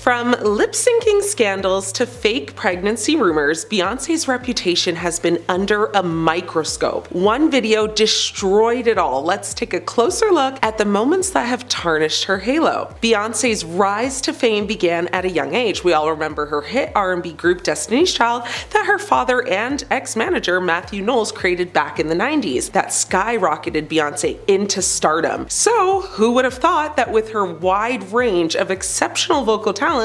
From lip-syncing scandals to fake pregnancy rumors, Beyonce's reputation has been under a microscope. One video destroyed it all. Let's take a closer look at the moments that have tarnished her halo. Beyonce's rise to fame began at a young age. We all remember her hit R&B group Destiny's Child that her father and ex-manager Matthew Knowles created back in the 90s. That skyrocketed Beyonce into stardom. So who would have thought that with her wide range of exceptional vocal talents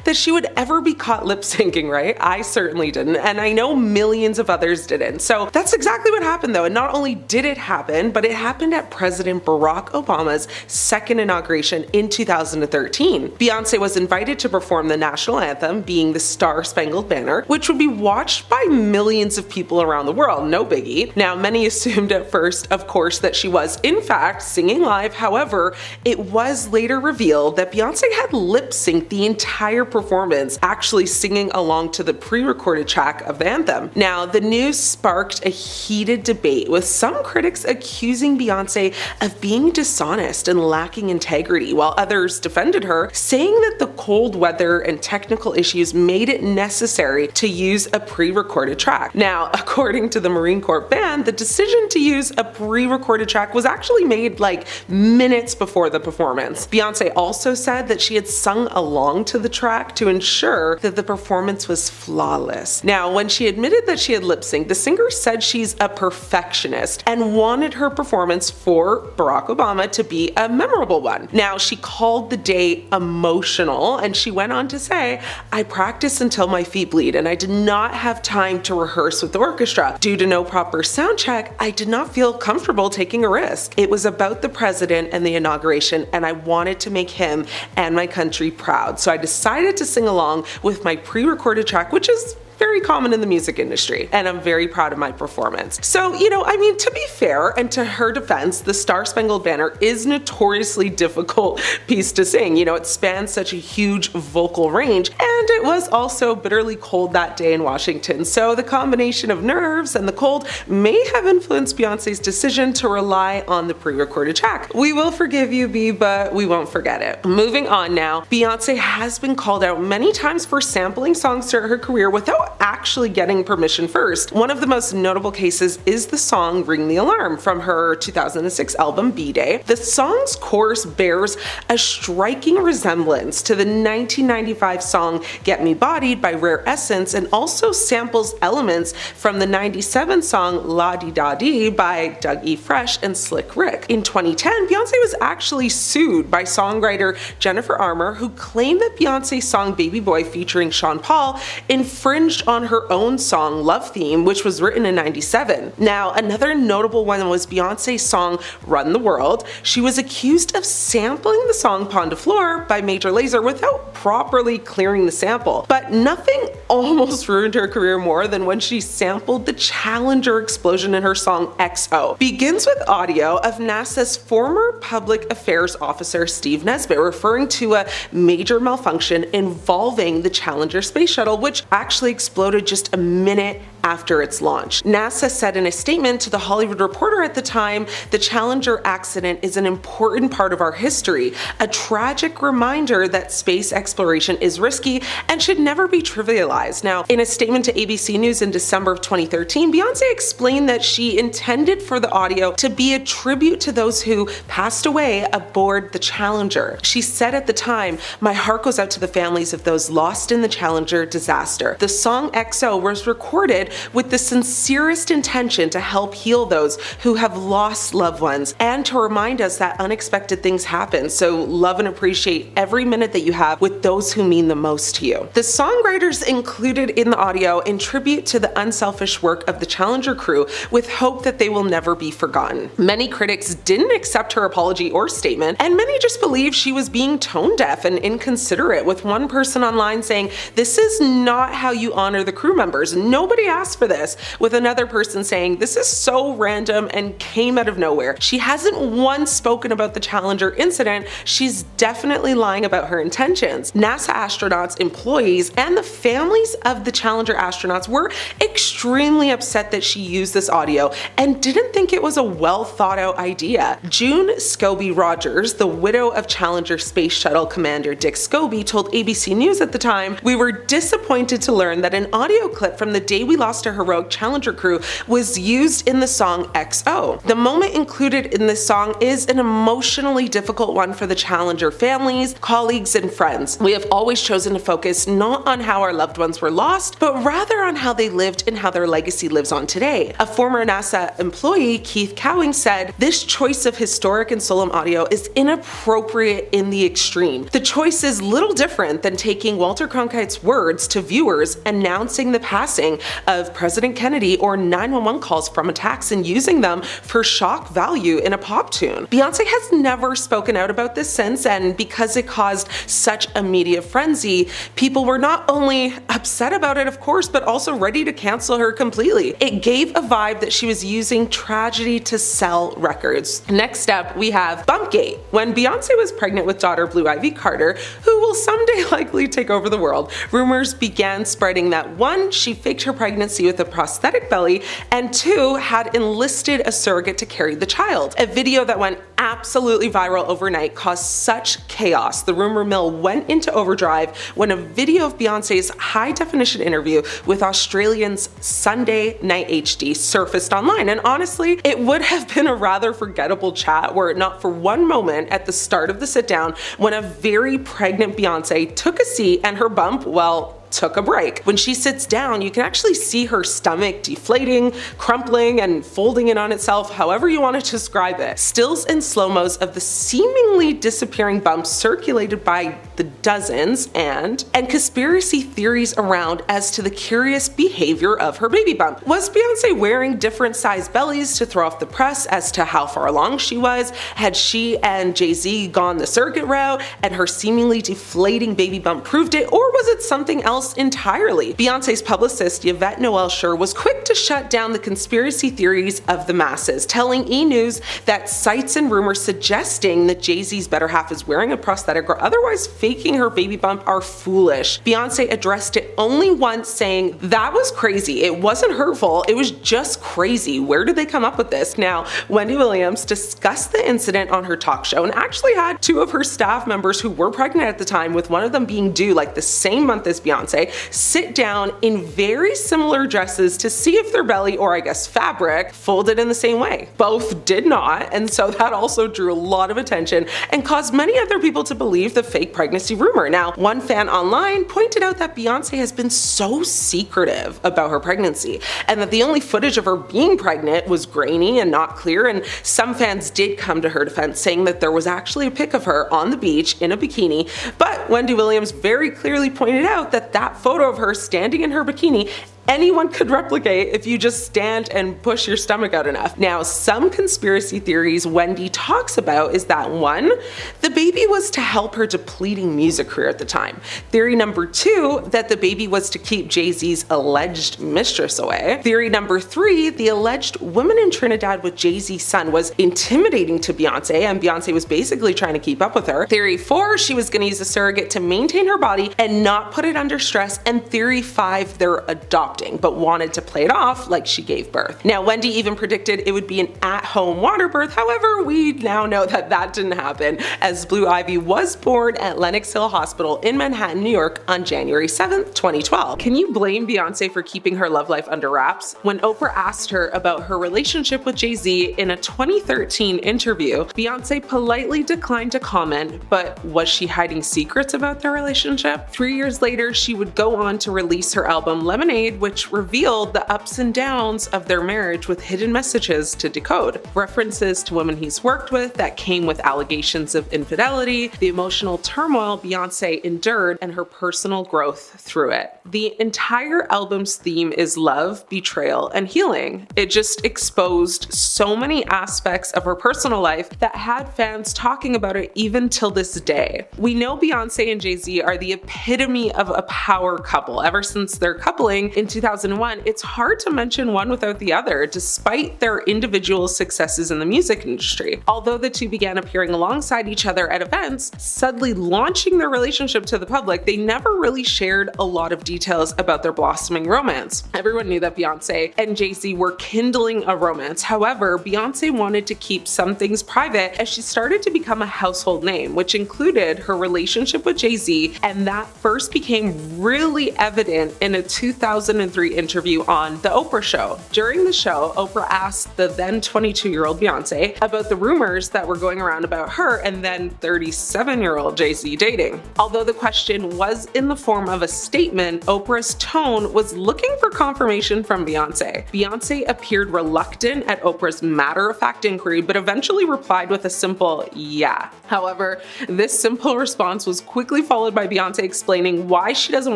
that she would ever be caught lip syncing, right? I certainly didn't, and I know millions of others didn't. So that's exactly what happened though, and not only did it happen, but it happened at President Barack Obama's second inauguration in 2013. Beyonce was invited to perform the national anthem, being the Star-Spangled Banner, which would be watched by millions of people around the world, no biggie. Now, many assumed at first, of course, that she was in fact singing live. However, it was later revealed that Beyonce had lip-synced the entire performance, actually singing along to the pre-recorded track of the anthem. Now, the news sparked a heated debate, with some critics accusing Beyonce of being dishonest and lacking integrity, while others defended her, saying that the cold weather and technical issues made it necessary to use a pre-recorded track. Now, according to the Marine Corps band, the decision to use a pre-recorded track was actually made like minutes before the performance. Beyonce also said that she had sung along to the track to ensure that the performance was flawless. Now, when she admitted that she had lip synced, the singer said she's a perfectionist and wanted her performance for Barack Obama to be a memorable one. Now, she called the day emotional, and she went on to say, "I practiced until my feet bleed, and I did not have time to rehearse with the orchestra. Due to no proper sound check, I did not feel comfortable taking a risk. It was about the president and the inauguration, and I wanted to make him and my country proud. So I decided to sing along with my pre-recorded track," which is very common in the music industry, and I'm very proud of my performance. So, to be fair, and to her defense, the Star-Spangled Banner is notoriously difficult piece to sing. It spans such a huge vocal range, and it was also bitterly cold that day in Washington. So the combination of nerves and the cold may have influenced Beyonce's decision to rely on the pre-recorded track. We will forgive you, B, but we won't forget it. Moving on now, Beyonce has been called out many times for sampling songs throughout her career without actually getting permission first. One of the most notable cases is the song Ring the Alarm from her 2006 album B-Day. The song's chorus bears a striking resemblance to the 1995 song Get Me Bodied by Rare Essence, and also samples elements from the 97 song La Di Da Di by Doug E. Fresh and Slick Rick. In 2010, Beyonce was actually sued by songwriter Jennifer Armour, who claimed that Beyonce's song Baby Boy featuring Sean Paul infringed on her own song Love Theme, which was written in 97. Now, another notable one was Beyonce's song Run the World. She was accused of sampling the song Pon de Floor by Major Lazer without properly clearing the sample. But nothing almost ruined her career more than when she sampled the Challenger explosion in her song XO. Begins with audio of NASA's former public affairs officer Steve Nesbitt referring to a major malfunction involving the Challenger space shuttle, which actually exploded just a minute after its launch. NASA said in a statement to The Hollywood Reporter at the time, "The Challenger accident is an important part of our history, a tragic reminder that space exploration is risky and should never be trivialized." Now, in a statement to ABC News in December of 2013, Beyonce explained that she intended for the audio to be a tribute to those who passed away aboard the Challenger. She said at the time, "My heart goes out to the families of those lost in the Challenger disaster. The song XO was recorded with the sincerest intention to help heal those who have lost loved ones and to remind us that unexpected things happen. So love and appreciate every minute that you have with those who mean the most to you." The songwriters included in the audio in tribute to the unselfish work of the Challenger crew, with hope that they will never be forgotten. Many critics didn't accept her apology or statement, and many just believed she was being tone deaf and inconsiderate, with one person online saying, "This is not how you honor the crew members. Nobody asked asked for this, with another person saying, "This is so random and came out of nowhere. She hasn't once spoken about the Challenger incident. She's definitely lying about her intentions." NASA astronauts, employees, and the families of the Challenger astronauts were extremely upset that she used this audio and didn't think it was a well thought out idea. June Scobie Rogers, the widow of Challenger Space Shuttle Commander Dick Scobie, told ABC News at the time, "We were disappointed to learn that an audio clip from the day we lost a heroic Challenger crew was used in the song XO. The moment included in this song is an emotionally difficult one for the Challenger families, colleagues, and friends. We have always chosen to focus not on how our loved ones were lost, but rather on how they lived and how their legacy lives on today." A former NASA employee, Keith Cowing, said, "This choice of historic and solemn audio is inappropriate in the extreme. The choice is little different than taking Walter Cronkite's words to viewers announcing the passing of President Kennedy or 911 calls from attacks and using them for shock value in a pop tune." Beyonce has never spoken out about this since, and because it caused such a media frenzy, people were not only upset about it, of course, but also ready to cancel her completely. It gave a vibe that she was using tragedy to sell records. Next up, we have Bumpgate. When Beyonce was pregnant with daughter Blue Ivy Carter, who will someday likely take over the world, rumors began spreading that 1, she faked her pregnancy with a prosthetic belly, and 2, had enlisted a surrogate to carry the child. A video that went absolutely viral overnight caused such chaos. The rumor mill went into overdrive when a video of Beyonce's high-definition interview with Australian's Sunday Night HD surfaced online, and honestly, it would have been a rather forgettable chat were it not for one moment at the start of the sit-down when a very pregnant Beyonce took a seat and her bump, well, took a break. When she sits down, you can actually see her stomach deflating, crumpling, and folding in on itself, however you want to describe it. Stills and slow-mos of the seemingly disappearing bumps circulated by the dozens, and conspiracy theories around as to the curious behavior of her baby bump. Was Beyonce wearing different size bellies to throw off the press as to how far along she was? Had she and Jay Z gone the surrogate route and her seemingly deflating baby bump proved it, or was it something else entirely? Beyonce's publicist Yvette Noel Schur was quick to shut down the conspiracy theories of the masses, telling E! News that sites and rumors suggesting that Jay Z's better half is wearing a prosthetic or otherwise faking her baby bump are foolish. Beyonce addressed it only once, saying, "That was crazy. It wasn't hurtful. It was just crazy. Where did they come up with this?" Now, Wendy Williams discussed the incident on her talk show and actually had 2 of her staff members who were pregnant at the time, with one of them being due like the same month as Beyonce, sit down in very similar dresses to see if their belly, or I guess fabric, folded in the same way. Both did not, and so that also drew a lot of attention and caused many other people to believe the fake pregnancy rumor. Now, one fan online pointed out that Beyonce has been so secretive about her pregnancy, and that the only footage of her being pregnant was grainy and not clear, and some fans did come to her defense, saying that there was actually a pic of her on the beach in a bikini, but Wendy Williams very clearly pointed out that that photo of her standing in her bikini anyone could replicate if you just stand and push your stomach out enough. Now, some conspiracy theories Wendy talks about is that 1, the baby was to help her depleting music career at the time. Theory number 2, that the baby was to keep Jay Z's alleged mistress away. Theory number 3, the alleged woman in Trinidad with Jay Z's son was intimidating to Beyonce, and Beyonce was basically trying to keep up with her. Theory 4, she was going to use a surrogate to maintain her body and not put it under stress. And theory 5, they're adopting, but wanted to play it off like she gave birth. Now, Wendy even predicted it would be an at-home water birth. However, we now know that that didn't happen, as Blue Ivy was born at Lenox Hill Hospital in Manhattan, New York on January 7th, 2012. Can you blame Beyonce for keeping her love life under wraps? When Oprah asked her about her relationship with Jay Z in a 2013 interview, Beyonce politely declined to comment, but was she hiding secrets about their relationship? 3 years later, she would go on to release her album Lemonade, which revealed the ups and downs of their marriage with hidden messages to decode. References to women he's worked with that came with allegations of infidelity, the emotional turmoil Beyonce endured, and her personal growth through it. The entire album's theme is love, betrayal, and healing. It just exposed so many aspects of her personal life that had fans talking about it even till this day. We know Beyonce and Jay Z are the epitome of a power couple ever since their coupling in 2001, it's hard to mention one without the other, despite their individual successes in the music industry. Although the two began appearing alongside each other at events, suddenly launching their relationship to the public, they never really shared a lot of details about their blossoming romance. Everyone knew that Beyonce and Jay Z were kindling a romance. However, Beyonce wanted to keep some things private as she started to become a household name, which included her relationship with Jay Z, and that first became really evident in a 2003 interview on The Oprah Show. During the show, Oprah asked the then 22-year-old Beyonce about the rumors that were going around about her and then 37-year-old Jay Z dating. Although the question was in the form of a statement, Oprah's tone was looking for confirmation from Beyonce. Beyonce appeared reluctant at Oprah's matter-of-fact inquiry, but eventually replied with a simple yeah. However, this simple response was quickly followed by Beyonce explaining why she doesn't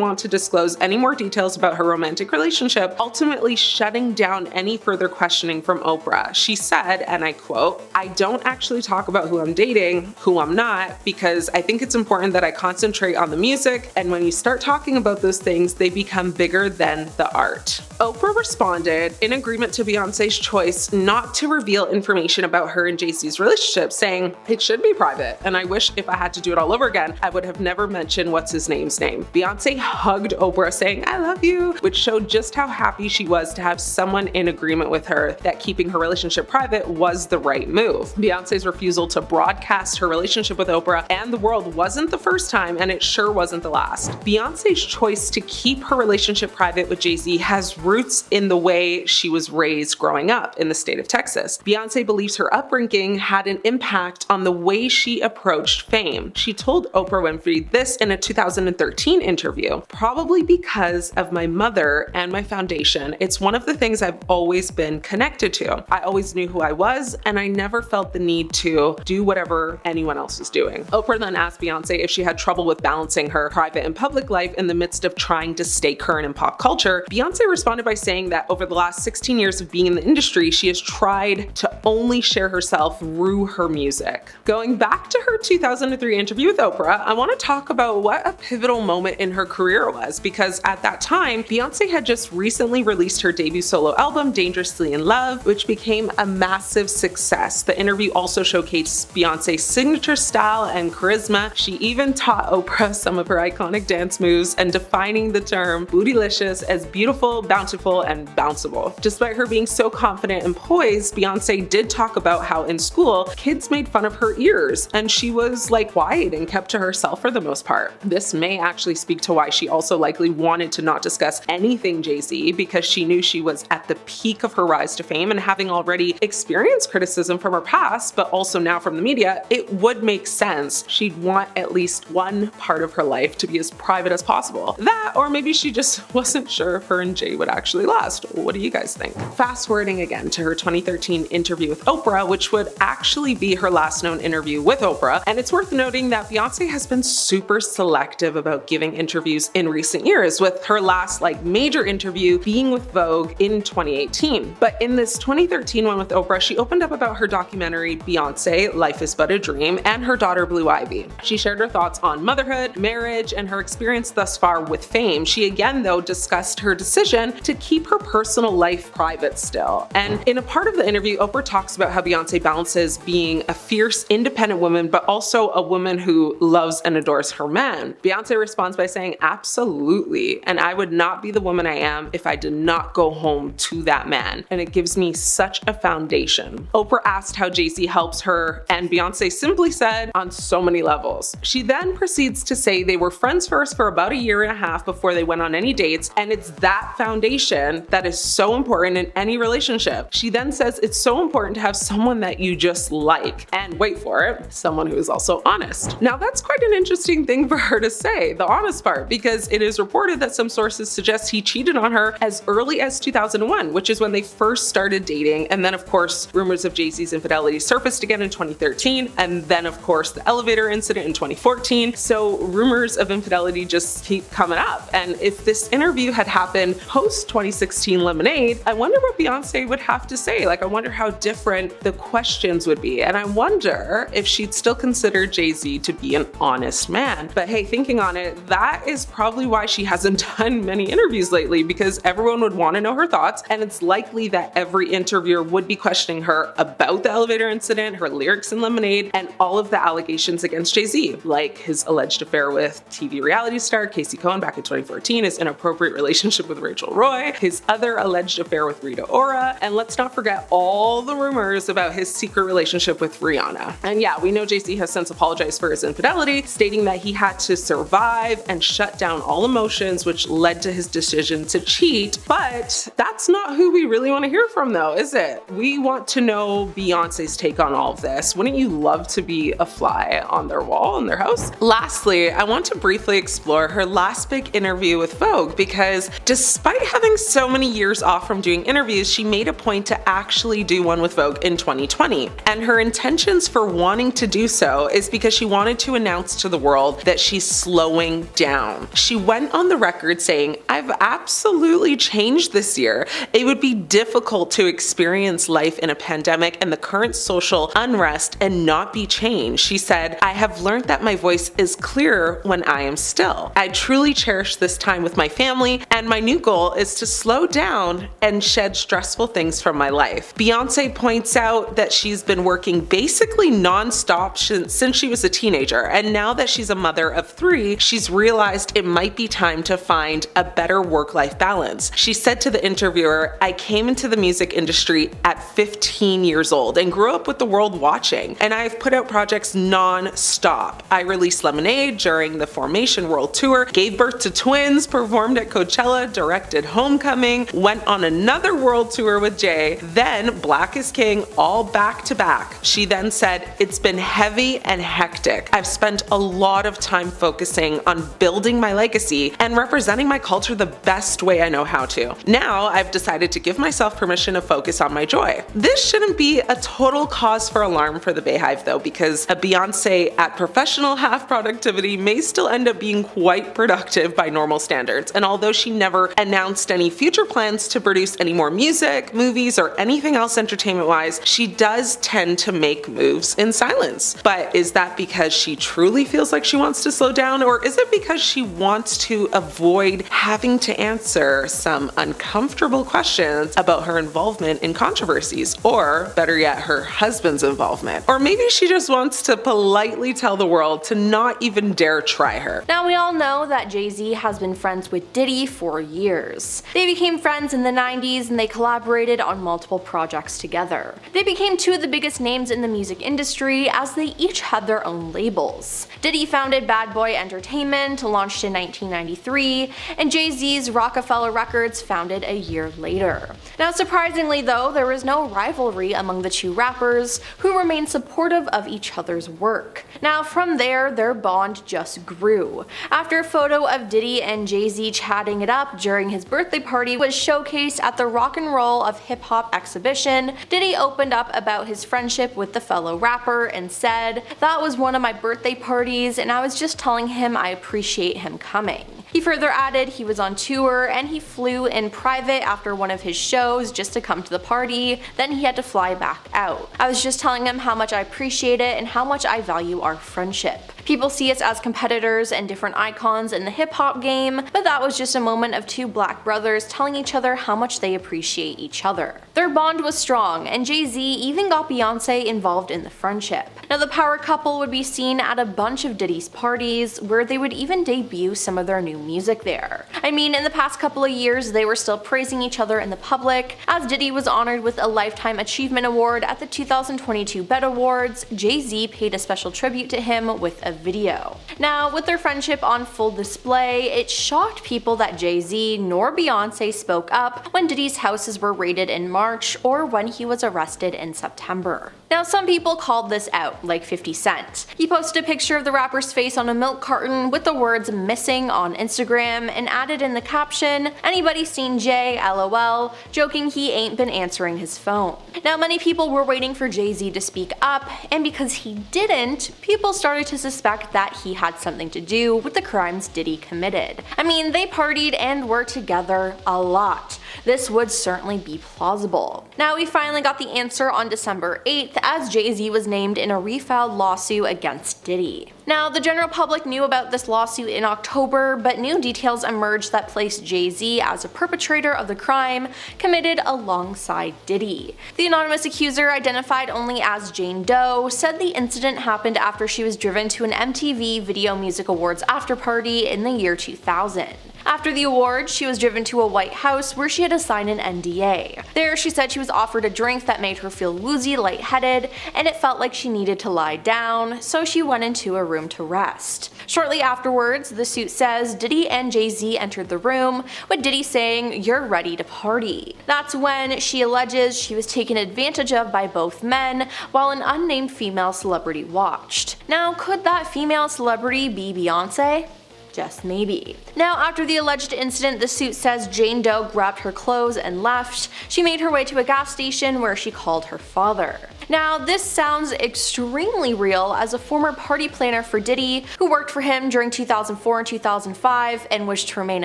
want to disclose any more details about her romantic relationship, ultimately shutting down any further questioning from Oprah. She said, and I quote, "I don't actually talk about who I'm dating, who I'm not, because I think it's important that I concentrate on the music, and when you start talking about those things, they become bigger than the art." Oprah responded in agreement to Beyonce's choice not to reveal information about her and Jay Z's relationship, saying, "It should be private, and I wish if I had to do it all over again, I would have never mentioned what's his name's name." Beyonce hugged Oprah saying, "I love you," which showed just how happy she was to have someone in agreement with her that keeping her relationship private was the right move. Beyonce's refusal to broadcast her relationship with Oprah and the world wasn't the first time, and it sure wasn't the last. Beyonce's choice to keep her relationship private with Jay Z has roots in the way she was raised growing up in the state of Texas. Beyonce believes her upbringing had an impact on the way she approached fame. She told Oprah Winfrey this in a 2013 interview, "Probably because of my mother and my foundation. It's one of the things I've always been connected to. I always knew who I was, and I never felt the need to do whatever anyone else was doing." Oprah then asked Beyonce if she had trouble with balancing her private and public life in the midst of trying to stay current in pop culture. Beyonce responded by saying that over the last 16 years of being in the industry, she has tried to only share herself through her music. Going back to her 2003 interview with Oprah, I want to talk about what a pivotal moment in her career was, because at that time, Beyonce had just recently released her debut solo album, Dangerously in Love, which became a massive success. The interview also showcased Beyonce's signature style and charisma. She even taught Oprah some of her iconic dance moves and defining the term bootylicious as beautiful, bountiful, and bounceable. Despite her being so confident and poised, Beyonce did talk about how in school, kids made fun of her ears, and she was like quiet and kept to herself for the most part. This may actually speak to why she also likely wanted to not discuss anything Jay Z, because she knew she was at the peak of her rise to fame, and having already experienced criticism from her past, but also now from the media, it would make sense she'd want at least one part of her life to be as private as possible. That, or maybe she just wasn't sure if her and Jay would actually last. What do you guys think? Fast forwarding again to her 2013 interview with Oprah, which would actually be her last known interview with Oprah, and it's worth noting that Beyonce has been super selective about giving interviews in recent years, with her last major interview being with Vogue in 2018. But in this 2013 one with Oprah, she opened up about her documentary Beyonce, Life is But a Dream, and her daughter Blue Ivy. She shared her thoughts on motherhood, marriage, and her experience thus far with fame. She again, though, discussed her decision to keep her personal life private still. And in a part of the interview, Oprah talks about how Beyonce balances being a fierce, independent woman, but also a woman who loves and adores her man. Beyonce responds by saying, "Absolutely, and I would not be the woman I am if I did not go home to that man, and it gives me such a foundation." Oprah asked how Jay Z helps her, and Beyonce simply said, "On so many levels." She then proceeds to say they were friends first for about a year and a half before they went on any dates, and it's that foundation that is so important in any relationship. She then says it's so important to have someone that you just like, and wait for it, someone who is also honest. Now that's quite an interesting thing for her to say, the honest part, because it is reported that some sources suggest he cheated on her as early as 2001, which is when they first started dating, and then of course rumors of Jay Z's infidelity surfaced again in 2013, and then of course the elevator incident in 2014. So rumors of infidelity just keep coming up, and if this interview had happened post 2016 Lemonade, I wonder what Beyonce would have to say. I wonder how different the questions would be, and I wonder if she'd still consider Jay Z to be an honest man. But hey, thinking on it, that is probably why she hasn't done many interviews interviews lately because everyone would want to know her thoughts, and it's likely that every interviewer would be questioning her about the elevator incident, her lyrics in Lemonade, and all of the allegations against Jay Z, like his alleged affair with TV reality star Casey Cohen back in 2014, his inappropriate relationship with Rachel Roy, his other alleged affair with Rita Ora, and let's not forget all the rumors about his secret relationship with Rihanna. And yeah, we know Jay Z has since apologized for his infidelity, stating that he had to survive and shut down all emotions, which led to his decision to cheat. But that's not who we really want to hear from though, is it? We want to know Beyonce's take on all of this. Wouldn't you love to be a fly on their wall in their house? Lastly, I want to briefly explore her last big interview with Vogue, because despite having so many years off from doing interviews, she made a point to actually do one with Vogue in 2020. And her intentions for wanting to do so is because she wanted to announce to the world that she's slowing down. She went on the record saying, "I've absolutely changed this year. It would be difficult to experience life in a pandemic and the current social unrest and not be changed." She said, "I have learned that my voice is clearer when I am still. I truly cherish this time with my family, and my new goal is to slow down and shed stressful things from my life." Beyonce points out that she's been working basically non-stop since she was a teenager, and now that she's a mother of 3, she's realized it might be time to find a better work-life balance. She said to the interviewer, "I came into the music industry at 15 years old and grew up with the world watching, and I've put out projects non-stop. I released Lemonade during the Formation World Tour, gave birth to twins, performed at Coachella, directed Homecoming, went on another world tour with Jay, then Black is King, all back to back." She then said, "It's been heavy and hectic. I've spent a lot of time focusing on building my legacy and representing my culture the best way I know how to. Now I've decided to give myself permission to focus on my joy." This shouldn't be a total cause for alarm for the Beyhive though, because a Beyonce at professional half productivity may still end up being quite productive by normal standards. And although she never announced any future plans to produce any more music, movies, or anything else entertainment-wise, she does tend to make moves in silence. But is that because she truly feels like she wants to slow down, or is it because she wants to avoid having to answer some uncomfortable questions about her involvement in controversies, or better yet, her husband's involvement? Or maybe she just wants to politely tell the world to not even dare try her. Now we all know that Jay Z has been friends with Diddy for years. They became friends in the 90s and they collaborated on multiple projects together. They became two of the biggest names in the music industry as they each had their own labels. Diddy founded Bad Boy Entertainment, launched in 1993, and Jay Z's Rockefeller Records, founded a year later. Now surprisingly though, there was no rivalry among the two rappers, who remained supportive of each other's work. Now from there, their bond just grew. After a photo of Diddy and Jay Z chatting it up during his birthday party was showcased at the Rock and Roll of Hip Hop exhibition, Diddy opened up about his friendship with the fellow rapper and said, "That was one of my birthday parties and I was just telling him I appreciate him coming." He further added he was on tour and he flew in private after one of his shows just to come to the party, then he had to fly back out. "I was just telling him how much I appreciate it and how much I value our friendship. People see us as competitors and different icons in the hip hop game, but that was just a moment of two black brothers telling each other how much they appreciate each other." Their bond was strong, and Jay Z even got Beyonce involved in the friendship. Now the power couple would be seen at a bunch of Diddy's parties, where they would even debut some of their new music there. I mean, in the past couple of years, they were still praising each other in the public, as Diddy was honored with a Lifetime Achievement Award at the 2022 BET Awards. Jay Z paid a special tribute to him with a video. Now, with their friendship on full display, it shocked people that Jay Z nor Beyonce spoke up when Diddy's houses were raided in March or when he was arrested in September. Now, some people called this out, like 50 Cent. He posted a picture of the rapper's face on a milk carton with the words "missing" on Instagram and added in the caption, "Anybody seen Jay? LOL," joking he ain't been answering his phone. Now, many people were waiting for Jay Z to speak up, and because he didn't, people started to suspect that he had something to do with the crimes Diddy committed. I mean, they partied and were together a lot. this would certainly be plausible. Now we finally got the answer on December 8th as Jay Z was named in a refiled lawsuit against Diddy. Now, the general public knew about this lawsuit in October, but new details emerged that placed Jay Z as a perpetrator of the crime committed alongside Diddy. The anonymous accuser, identified only as Jane Doe, said the incident happened after she was driven to an MTV Video Music Awards afterparty in the year 2000. After the awards, she was driven to a White House where she had to sign an NDA. There, she said she was offered a drink that made her feel woozy, lightheaded, and it felt like she needed to lie down, so she went into a room to rest. Shortly afterwards, the suit says Diddy and Jay Z entered the room, with Diddy saying, "You're ready to party." That's when she alleges she was taken advantage of by both men, while an unnamed female celebrity watched. Now, could that female celebrity be Beyonce? Just maybe. Now, after the alleged incident, the suit says Jane Doe grabbed her clothes and left. She made her way to a gas station where she called her father. Now, this sounds extremely real, as a former party planner for Diddy, who worked for him during 2004 and 2005 and wished to remain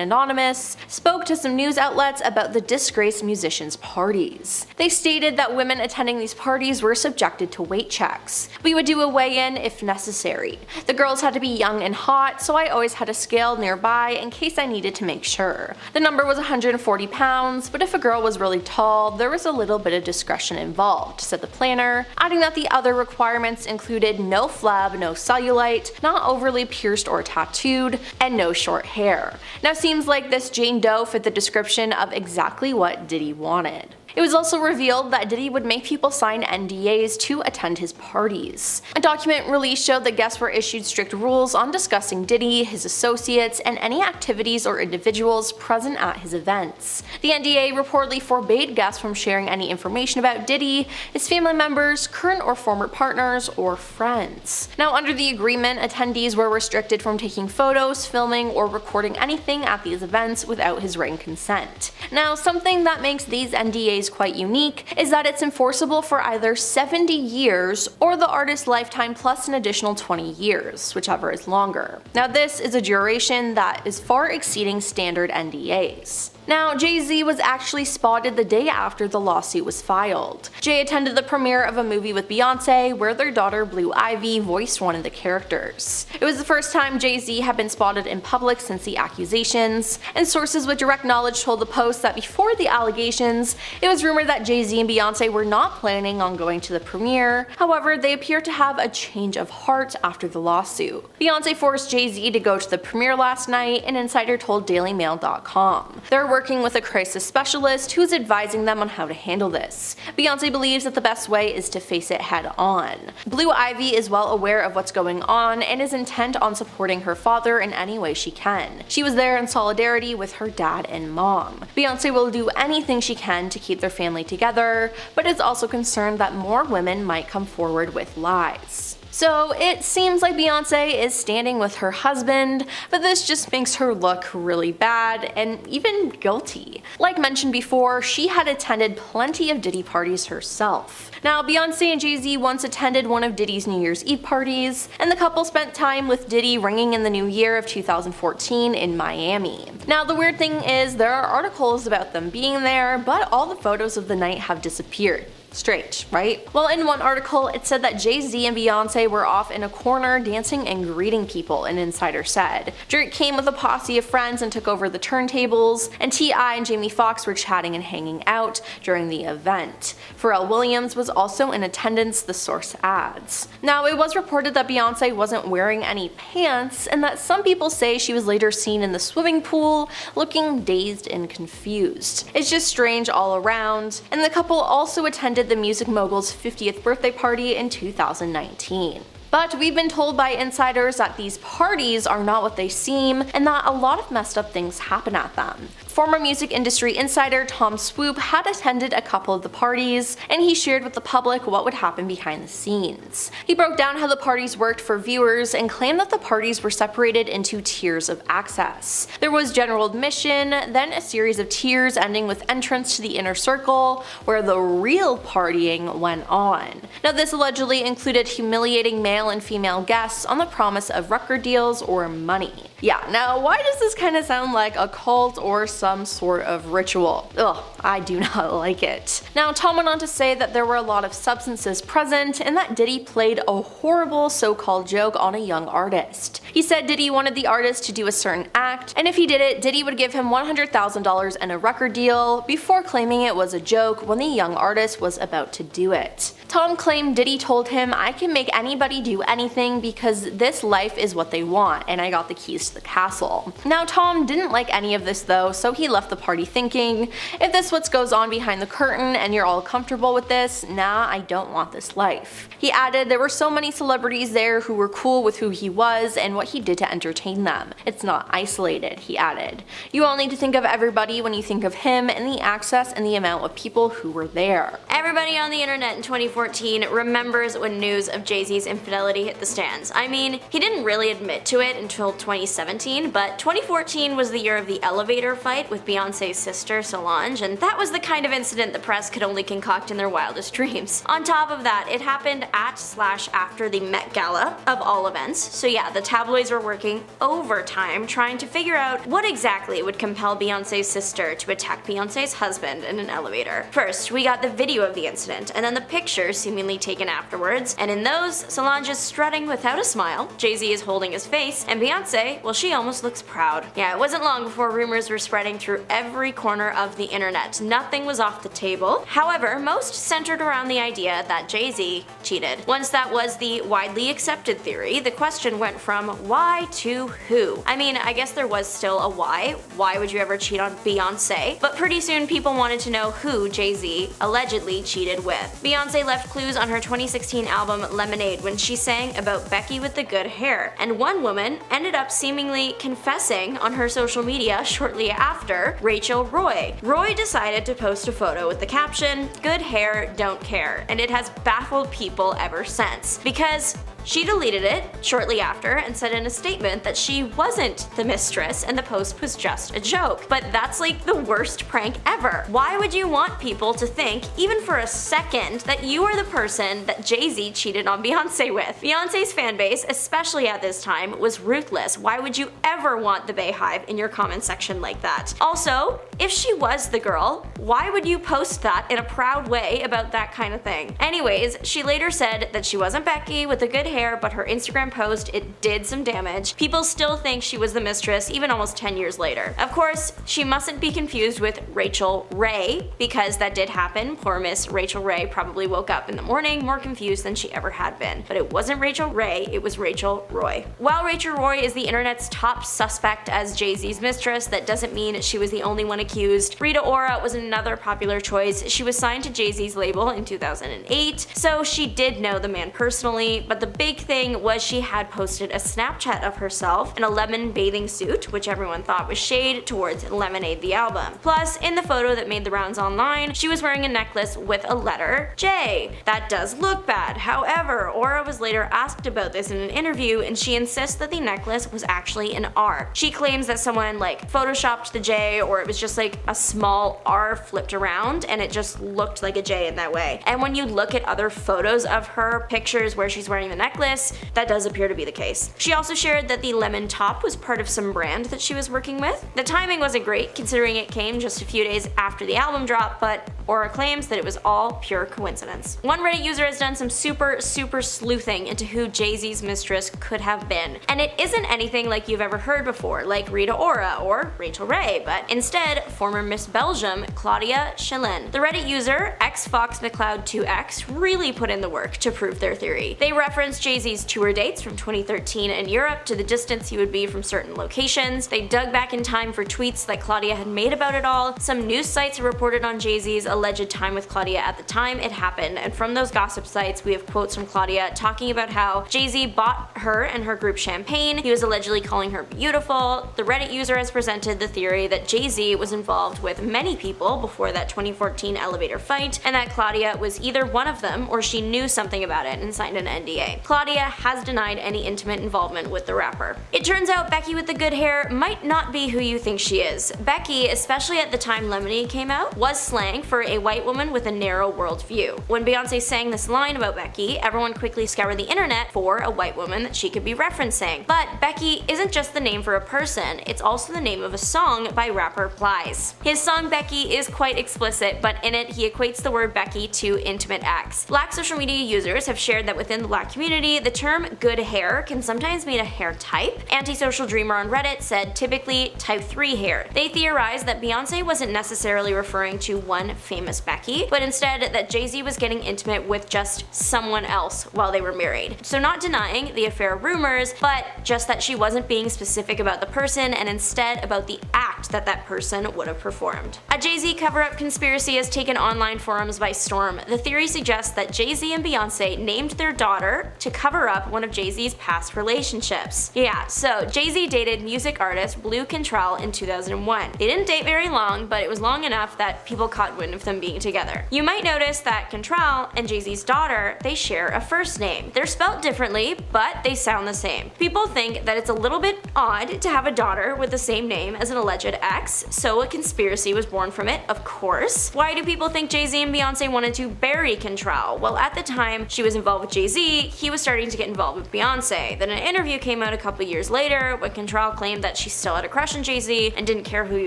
anonymous, spoke to some news outlets about the disgraced musicians' parties. They stated that women attending these parties were subjected to weight checks. We would do a weigh-in if necessary. The girls had to be young and hot, so I always had a scale nearby in case I needed to make sure. The number was 140 pounds, but if a girl was really tall, there was a little bit of discretion involved, said the planner, adding that the other requirements included no flab, no cellulite, not overly pierced or tattooed, and no short hair. Now, seems like this Jane Doe fit the description of exactly what Diddy wanted. It was also revealed that Diddy would make people sign NDAs to attend his parties. A document released showed that guests were issued strict rules on discussing Diddy, his associates, and any activities or individuals present at his events. The NDA reportedly forbade guests from sharing any information about Diddy, his family members, current or former partners, or friends. Now, under the agreement, attendees were restricted from taking photos, filming, or recording anything at these events without his written consent. Now, something that makes these NDAs quite unique is that it's enforceable for either 70 years or the artist's lifetime plus an additional 20 years, whichever is longer. Now, this is a duration that is far exceeding standard NDAs. Now, Jay Z was actually spotted the day after the lawsuit was filed. Jay attended the premiere of a movie with Beyonce where their daughter Blue Ivy voiced one of the characters. It was the first time Jay Z had been spotted in public since the accusations, and sources with direct knowledge told the Post that before the allegations, it was rumored that Jay Z and Beyonce were not planning on going to the premiere. However, they appear to have a change of heart after the lawsuit. Beyonce forced Jay Z to go to the premiere last night, an insider told DailyMail.com. They're working with a crisis specialist who's advising them on how to handle this. Beyonce believes that the best way is to face it head on. Blue Ivy is well aware of what's going on and is intent on supporting her father in any way she can. She was there in solidarity with her dad and mom. Beyonce will do anything she can to keep their family together, but is also concerned that more women might come forward with lies. So it seems like Beyonce is standing with her husband, but this just makes her look really bad and even guilty. Like mentioned before, she had attended plenty of Diddy parties herself. Now, Beyonce and Jay Z once attended one of Diddy's New Year's Eve parties, and the couple spent time with Diddy ringing in the new year of 2014 in Miami. Now, the weird thing is there are articles about them being there, but all the photos of the night have disappeared. Strange, right? Well, in one article, it said that Jay Z and Beyonce were off in a corner dancing and greeting people, an insider said. Drake came with a posse of friends and took over the turntables, and T.I. and Jamie Foxx were chatting and hanging out during the event. Pharrell Williams was also in attendance, the source adds. Now, it was reported that Beyonce wasn't wearing any pants, and that some people say she was later seen in the swimming pool, looking dazed and confused. It's just strange all around, and the couple also attended the music mogul's 50th birthday party in 2019. But we've been told by insiders that these parties are not what they seem, and that a lot of messed up things happen at them. Former music industry insider Tom Swoop had attended a couple of the parties, and he shared with the public what would happen behind the scenes. He broke down how the parties worked for viewers and claimed that the parties were separated into tiers of access. There was general admission, then a series of tiers ending with entrance to the inner circle, where the real partying went on. Now, this allegedly included humiliating male and female guests on the promise of record deals or money. Yeah, now why does this kind of sound like a cult or some sort of ritual? Ugh, I do not like it. Now Tom went on to say that there were a lot of substances present and that Diddy played a horrible so-called joke on a young artist. He said Diddy wanted the artist to do a certain act, and if he did it, Diddy would give him $100,000 and a record deal, before claiming it was a joke when the young artist was about to do it. Tom claimed Diddy told him, "I can make anybody do anything because this life is what they want, and I got the keys to the castle." Now Tom didn't like any of this though, so he left the party thinking, if this what goes on behind the curtain and you're all comfortable with this, nah, I don't want this life. He added there were so many celebrities there who were cool with who he was and what he did to entertain them. It's not isolated, he added. You all need to think of everybody when you think of him and the access and the amount of people who were there. Everybody on the internet in 2014 remembers when news of Jay Z's infidelity hit the stands. I mean, he didn't really admit to it until 2017, but 2014 was the year of the elevator fight with Beyonce's sister Solange, and that was the kind of incident the press could only concoct in their wildest dreams. On top of that, it happened at/after the Met Gala of all events, so yeah, the tabloids were working overtime trying to figure out what exactly would compel Beyonce's sister to attack Beyonce's husband in an elevator. First, we got the video of the incident, and then the pictures seemingly taken afterwards, and in those, Solange is strutting without a smile, Jay-Z is holding his face, and Beyonce, well, she almost looks proud. Yeah, it wasn't long before rumors were spreading through every corner of the internet. Nothing was off the table. However, most centered around the idea that Jay-Z cheated. Once that was the widely accepted theory, the question went from why to who. I mean, I guess there was still a why. Why would you ever cheat on Beyonce? But pretty soon people wanted to know who Jay-Z allegedly cheated with. Beyonce left clues on her 2016 album Lemonade when she sang about Becky with the good hair, and one woman ended up seemingly confessing on her social media shortly after, Rachel Roy. Roy decided to post a photo with the caption, "Good hair, don't care," and it has baffled people ever since, because she deleted it shortly after and said in a statement that she wasn't the mistress and the post was just a joke. But that's like the worst prank ever. Why would you want people to think, even for a second, that you are the person that Jay-Z cheated on Beyonce with? Beyonce's fanbase, especially at this time, was ruthless. Why would you ever want the Bayhive in your comment section like that? Also, if she was the girl, why would you post that in a proud way about that kind of thing? Anyways, she later said that she wasn't Becky with the good hair, but her Instagram post, it did some damage. People still think she was the mistress even almost 10 years later. Of course, she mustn't be confused with Rachel Ray, because that did happen. Poor Miss Rachel Ray probably woke up in the morning more confused than she ever had been. But it wasn't Rachel Ray, it was Rachel Roy. While Rachel Roy is the internet's top suspect as Jay-Z's mistress, that doesn't mean she was the only one accused. Rita Ora was another popular choice. She was signed to Jay-Z's label in 2008, so she did know the man personally, but the big thing was she had posted a Snapchat of herself in a lemon bathing suit, which everyone thought was shade towards Lemonade the album. Plus, in the photo that made the rounds online, she was wearing a necklace with a letter J. That does look bad. However, Ora was later asked about this in an interview, and she insists that the necklace was actually an R. She claims that someone like photoshopped the J, or it was just like a small R flipped around and it just looked like a J in that way. And when you look at other photos of her, pictures where she's wearing the necklace, that does appear to be the case. She also shared that the lemon top was part of some brand that she was working with. The timing wasn't great considering it came just a few days after the album drop, but Ora claims that it was all pure coincidence. One Reddit user has done some super sleuthing into who Jay-Z's mistress could have been, and it isn't anything like you've ever heard before, like Rita Ora or Rachel Ray, but instead former Miss Belgium Claudia Schillen. The Reddit user xfoxmcleod2x really put in the work to prove their theory. They referenced Jay-Z's tour dates from 2013 in Europe to the distance he would be from certain locations. They dug back in time for tweets that Claudia had made about it all. Some news sites reported on Jay-Z's alleged time with Claudia at the time it happened, and from those gossip sites we have quotes from Claudia talking about how Jay-Z bought her and her group champagne. He was allegedly calling her beautiful. The Reddit user has presented the theory that Jay-Z was involved with many people before that 2014 elevator fight, and that Claudia was either one of them or she knew something about it and signed an NDA. Claudia has denied any intimate involvement with the rapper. It turns out Becky with the good hair might not be who you think she is. Becky, especially at the time Lemonade came out, was slang for a white woman with a narrow worldview. When Beyonce sang this line about Becky, everyone quickly scoured the internet for a white woman that she could be referencing. But Becky isn't just the name for a person, it's also the name of a song by rapper Plies. His song Becky is quite explicit, but in it he equates the word Becky to intimate acts. Black social media users have shared that within the Black community, the term good hair can sometimes mean a hair type. Antisocial Dreamer on Reddit said typically type 3 hair. They theorized that Beyonce wasn't necessarily referring to one famous Becky, but instead that Jay Z was getting intimate with just someone else while they were married. So not denying the affair rumors, but just that she wasn't being specific about the person and instead about the act that that person would have performed. A Jay Z cover-up conspiracy has taken online forums by storm. The theory suggests that Jay Z and Beyonce named their daughter to cover up one of Jay Z's past relationships. Yeah, so Jay Z dated music artist Blue Cantrell in 2001. They didn't date very long, but it was long enough that people caught wind of them being together. You might notice that Cantrell and Jay Z's daughter, they share a first name. They're spelled differently, but they sound the same. People think that it's a little bit odd to have a daughter with the same name as an alleged ex, so a conspiracy was born from it, of course. Why do people think Jay Z and Beyonce wanted to bury Cantrell? Well, at the time she was involved with Jay Z, he was starting to get involved with Beyonce. Then an interview came out a couple years later when Cantrell claimed that she still had a crush on Jay Z and didn't care who he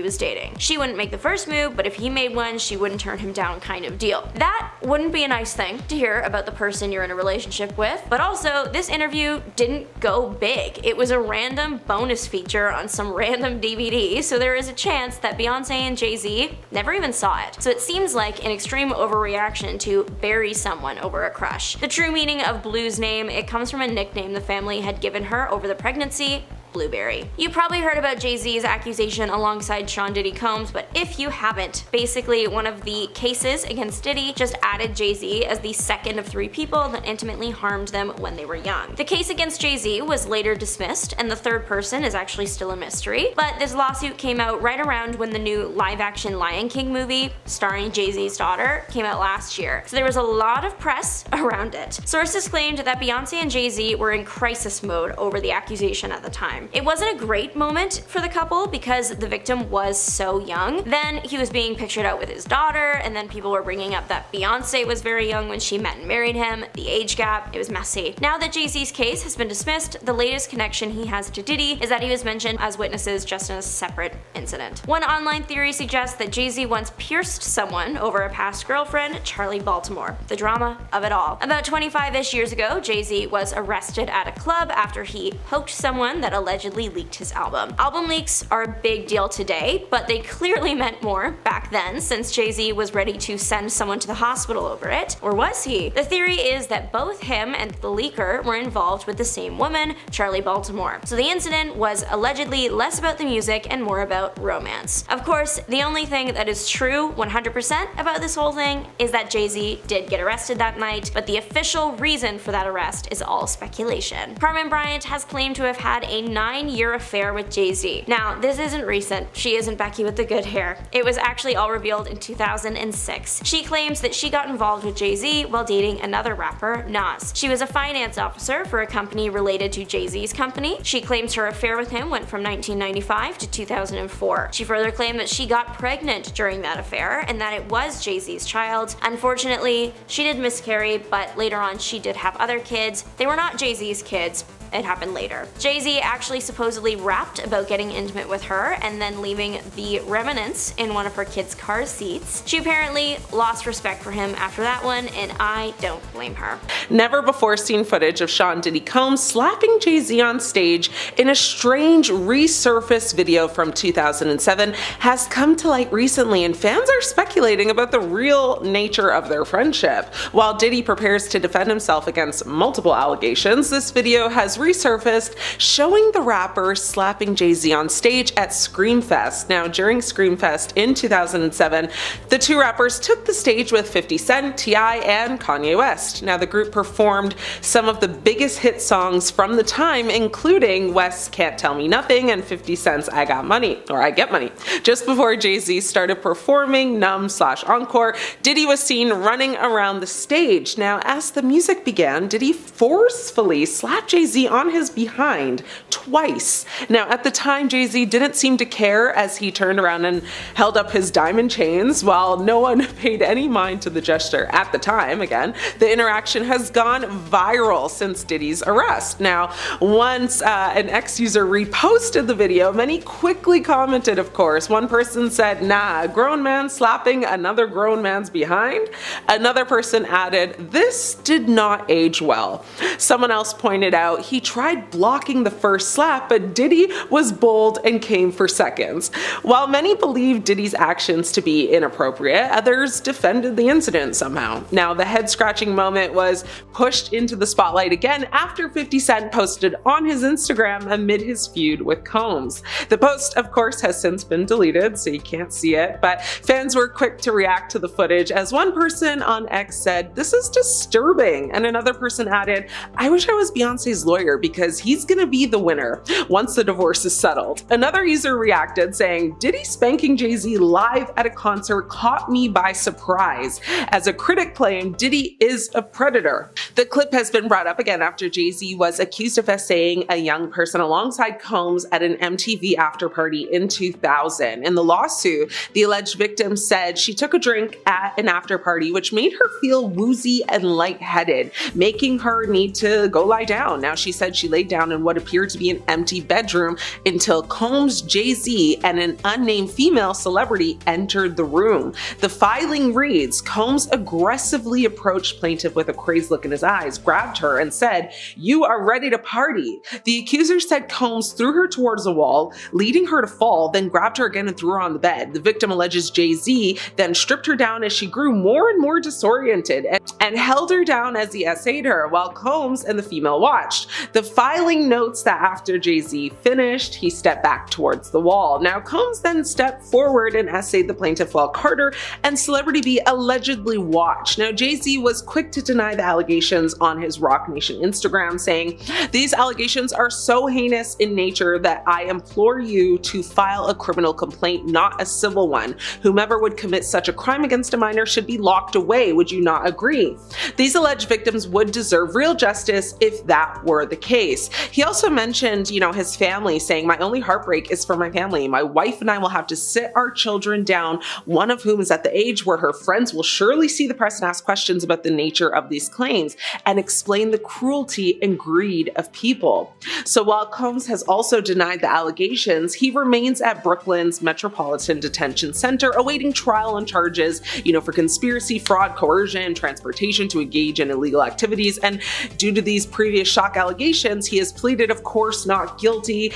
was dating. She wouldn't make the first move, but if he made one, she wouldn't turn him down kind of deal. That wouldn't be a nice thing to hear about the person you're in a relationship with, but also this interview didn't go big. It was a random bonus feature on some random DVD, so there is a chance that Beyonce and Jay Z never even saw it. So it seems like an extreme overreaction to bury someone over a crush. The true meaning of Blue's name, it comes from a nickname the family had given her over the pregnancy, Blueberry. You probably heard about Jay Z's accusation alongside Sean Diddy Combs, but if you haven't, basically one of the cases against Diddy just added Jay Z as the second of 3 people that intimately harmed them when they were young. The case against Jay Z was later dismissed, and the third person is actually still a mystery, but this lawsuit came out right around when the new live-action Lion King movie, starring Jay Z's daughter, came out last year. So there was a lot of press around it. Sources claimed that Beyonce and Jay Z were in crisis mode over the accusation at the time. It wasn't a great moment for the couple because the victim was so young. Then he was being pictured out with his daughter, and then people were bringing up that Beyonce was very young when she met and married him, the age gap, it was messy. Now that Jay Z's case has been dismissed, the latest connection he has to Diddy is that he was mentioned as witnesses just in a separate incident. One online theory suggests that Jay Z once pierced someone over a past girlfriend, Charlie Baltimore. The drama of it all. About 25-ish years ago, Jay Z was arrested at a club after he poked someone that allegedly leaked his album. Album leaks are a big deal today, but they clearly meant more back then since Jay Z was ready to send someone to the hospital over it. Or was he? The theory is that both him and the leaker were involved with the same woman, Charlie Baltimore. So the incident was allegedly less about the music and more about romance. Of course, the only thing that is true 100% about this whole thing is that Jay Z did get arrested that night, but the official reason for that arrest is all speculation. Carmen Bryant has claimed to have had a 9-year affair with Jay Z. Now, this isn't recent. She isn't Becky with the good hair. It was actually all revealed in 2006. She claims that she got involved with Jay Z while dating another rapper, Nas. She was a finance officer for a company related to Jay Z's company. She claims her affair with him went from 1995 to 2004. She further claimed that she got pregnant during that affair and that it was Jay Z's child. Unfortunately, she did miscarry, but later on she did have other kids. They were not Jay Z's kids. It happened later. Jay Z actually supposedly rapped about getting intimate with her and then leaving the remnants in one of her kids' car seats. She apparently lost respect for him after that one, and I don't blame her. Never before seen footage of Sean Diddy Combs slapping Jay Z on stage in a strange resurfaced video from 2007 has come to light recently, and fans are speculating about the real nature of their friendship. While Diddy prepares to defend himself against multiple allegations, this video has resurfaced, showing the rapper slapping Jay Z on stage at Screamfest. Now, during Screamfest in 2007, the two rappers took the stage with 50 Cent, T.I., and Kanye West. Now, the group performed some of the biggest hit songs from the time, including West's Can't Tell Me Nothing and 50 Cent's I Got Money, or I Get Money. Just before Jay Z started performing Numb/Encore, Diddy was seen running around the stage. Now, as the music began, Diddy forcefully slapped Jay Z on his behind twice. Now, at the time, Jay Z didn't seem to care as he turned around and held up his diamond chains, while no one paid any mind to the gesture at the time. Again, the interaction has gone viral since Diddy's arrest. Now, once an ex-user reposted the video, many quickly commented, of course. One person said, "Nah, a grown man slapping another grown man's behind?" Another person added, "This did not age well." Someone else pointed out he tried blocking the first slap, but Diddy was bold and came for seconds. While many believe Diddy's actions to be inappropriate, others defended the incident somehow. Now, the head-scratching moment was pushed into the spotlight again after 50 Cent posted on his Instagram amid his feud with Combs. The post, of course, has since been deleted, so you can't see it, but fans were quick to react to the footage, as one person on X said, "This is disturbing," and another person added, "I wish I was Beyonce's lawyer because he's gonna be the winner once the divorce is settled." Another user reacted saying, "Diddy spanking Jay Z live at a concert caught me by surprise." As a critic claimed, Diddy is a predator. The clip has been brought up again after Jay Z was accused of essaying a young person alongside Combs at an MTV after party in 2000. In the lawsuit, the alleged victim said she took a drink at an after party which made her feel woozy and lightheaded, making her need to go lie down. Now, she said she laid down in what appeared to be an empty bedroom until Combs, Jay Z, and an unnamed female celebrity entered the room. The filing reads, Combs aggressively approached plaintiff with a crazed look in his eyes, grabbed her, and said, "You are ready to party." The accuser said Combs threw her towards a wall, leading her to fall, then grabbed her again and threw her on the bed. The victim alleges Jay Z then stripped her down as she grew more and more disoriented and held her down as he essayed her, while Combs and the female watched. The filing notes that after Jay Z finished, he stepped back towards the wall. Now, Combs then stepped forward and essayed the plaintiff while Carter and Celebrity B allegedly watched. Now, Jay Z was quick to deny the allegations on his Rock Nation Instagram, saying, "These allegations are so heinous in nature that I implore you to file a criminal complaint, not a civil one. Whomever would commit such a crime against a minor should be locked away. Would you not agree?" These alleged victims would deserve real justice if that were the case. He also mentioned, his family, saying, "My only heartbreak is for my family. My wife and I will have to sit our children down, one of whom is at the age where her friends will surely see the press and ask questions about the nature of these claims and explain the cruelty and greed of people." So while Combs has also denied the allegations, he remains at Brooklyn's Metropolitan Detention Center awaiting trial on charges, for conspiracy, fraud, coercion, transportation to engage in illegal activities. And due to these previous shock allegations, he has pleaded, of course, not guilty,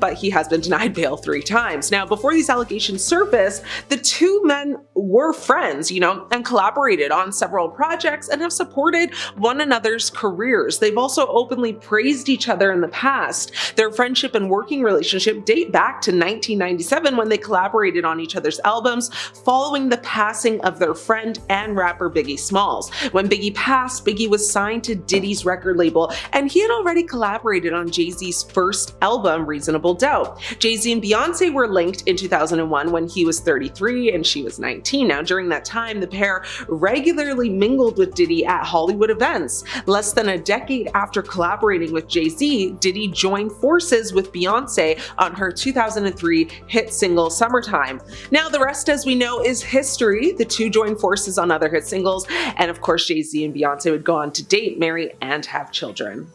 but he has been denied bail 3 times. Now, before these allegations surfaced, the two men were friends, and collaborated on several projects and have supported one another's careers. They've also openly praised each other in the past. Their friendship and working relationship date back to 1997 when they collaborated on each other's albums following the passing of their friend and rapper Biggie Smalls. When Biggie passed, Biggie was signed to Diddy's record label, and he had already collaborated on Jay Z's first album, Reasonable Doubt. Jay Z and Beyonce were linked in 2001 when he was 33 and she was 19. Now, during that time, the pair regularly mingled with Diddy at Hollywood events. Less than a decade after collaborating with Jay Z, Diddy joined forces with Beyonce on her 2003 hit single Summertime. Now, the rest, as we know, is history. The two joined forces on other hit singles, and of course, Jay Z and Beyonce would go on to date, marry, and have children.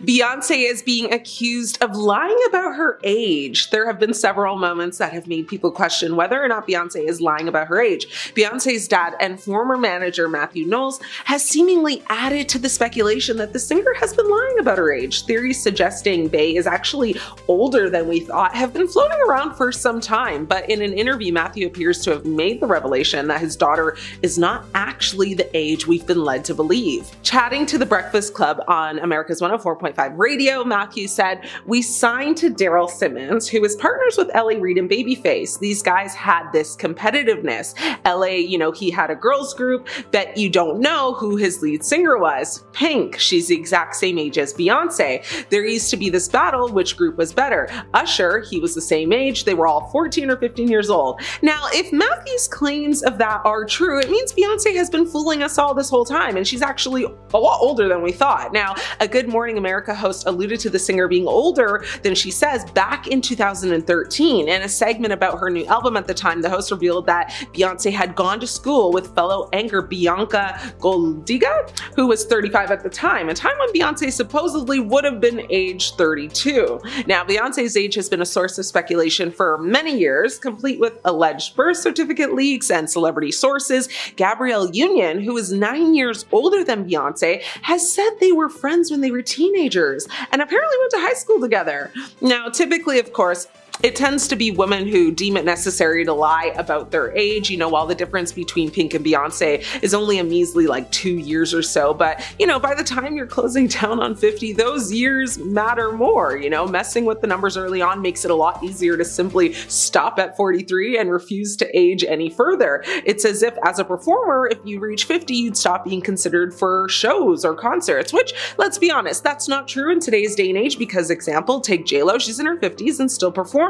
Beyonce is being accused of lying about her age. There have been several moments that have made people question whether or not Beyonce is lying about her age. Beyonce's dad and former manager Matthew Knowles has seemingly added to the speculation that the singer has been lying about her age. Theories suggesting Bey is actually older than we thought have been floating around for some time, but in an interview, Matthew appears to have made the revelation that his daughter is not actually the age we've been led to believe. Chatting to The Breakfast Club on America's 104 104.5 Radio, Matthew said, "We signed to Daryl Simmons, who was partners with L.A. Reid and Babyface. These guys had this competitiveness. L.A., he had a girls group. Bet you don't know who his lead singer was. Pink. She's the exact same age as Beyonce. There used to be this battle, which group was better. Usher, he was the same age. They were all 14 or 15 years old." Now, if Matthew's claims of that are true, it means Beyonce has been fooling us all this whole time, and she's actually a lot older than we thought. Now, a Good Morning America host alluded to the singer being older than she says back in 2013. In a segment about her new album at the time, the host revealed that Beyonce had gone to school with fellow anchor Bianca Goldiga, who was 35 at the time, a time when Beyonce supposedly would have been age 32. Now, Beyonce's age has been a source of speculation for many years, complete with alleged birth certificate leaks and celebrity sources. Gabrielle Union, who is 9 years older than Beyonce, has said they were friends when they were teenagers and apparently went to high school together. Now, typically, of course, it tends to be women who deem it necessary to lie about their age, while the difference between Pink and Beyonce is only a measly 2 years or so. But, by the time you're closing down on 50, those years matter more. Messing with the numbers early on makes it a lot easier to simply stop at 43 and refuse to age any further. It's as if, as a performer, if you reach 50, you'd stop being considered for shows or concerts, which, let's be honest, that's not true in today's day and age because, example, take J-Lo, she's in her 50s and still performing.